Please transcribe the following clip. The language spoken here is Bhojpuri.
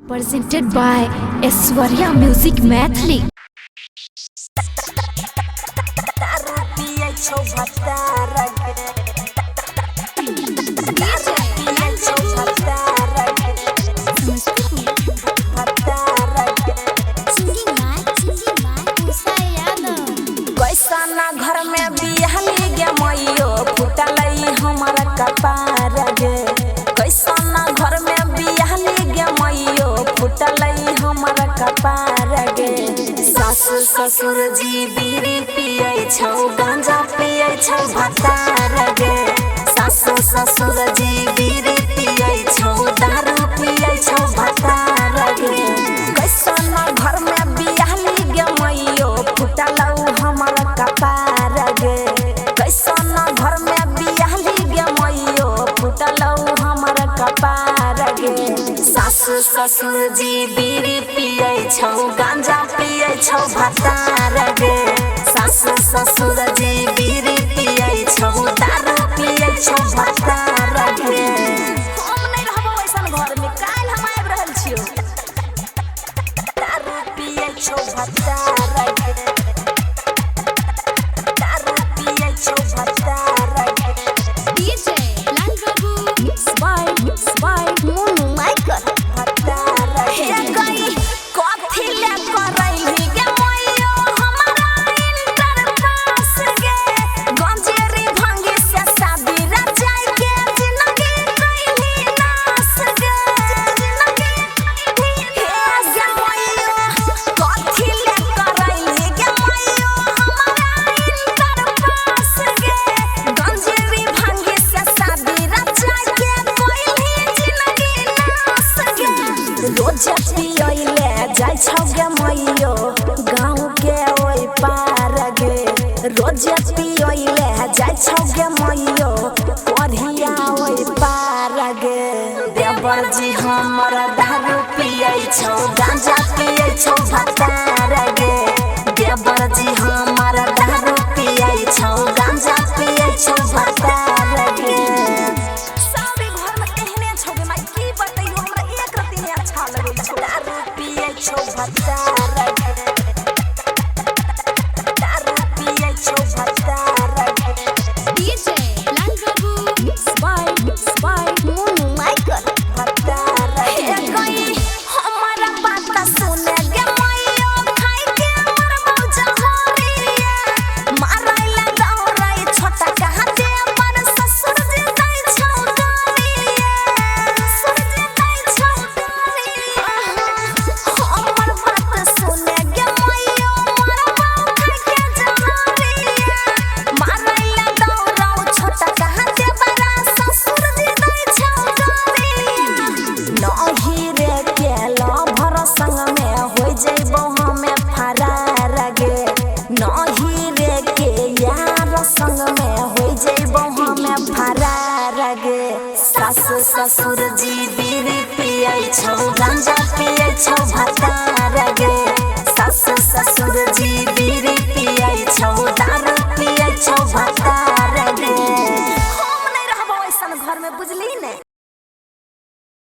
Presented by Aishwarya Music Mathli. कैसा घर में बिहली गे मैयो फुटल हमारा कपार गे। कैसा घर में बिहली गे मैयो फुटल हमारा कपार गे। सासु ससुर जी बीड़ी पिए छौ गांजा पिए छौ भतार गे। सासु ससुर जी बीड़ी पिए छौ दारू पिए छौ भतार गे। कैसा घर में बिहली गे मैयो फुटल हमारा कपार गे। कैसा घर में बिहली गे मैयो फुटल हमारा कपार गे। सासु ससुर जी बीड़ी पिए छौ गांजा पिए छौ भतार गे। सासु ससुर जी बीड़ी पिए छौ दारू पिए छौ भतार गे। हम नहीं रहबो ऐसन घर में, काल हम आबि रहल छियो। दारू पिए छौ भतार गे। जाय छौ गे मैयो गाँव के ओइ पार गे। रोज पियोले जाय छौ गे मैयो पढ़िया ओइ पार गे। देवर जी हमर दारू पिए छौ गांजा पिए छौ भतार गे। देवर जी हमर दारू पिए छौ गांजा पिए छौ भतार गे। सारे घर में एहने छौ गे माई, की बतैयो हमरा एक रत्ती में अच्छा लगै छौ। दारू पिए छौ भतार गे। दारू पिए छौ भतार गे। DJ Lan Babu by Monu Michael. भतार गे। गई हमारा बात सुने गे मैयो खाई के मरबौ जहरिया। मारैला दौड़ै छोटा कहाँ दे पर ससुर जी दै छौ गालिया। ससुर जी दै छौ गालिया। हमर बात सुने गे मैयो मरबौ खाई के जहरिया। मारैला दौड़ौ छोटा कहाँ दे पर ससुर जी दै छौ गालिया। नहीं रे केला भर संग में हो जइबो हमें फरार गे। नहीं रे के यार संग में हो जइबो हमें फरार गे। सासु ससुर जी बीड़ी पिए छौ गांजा पिए छौ भतार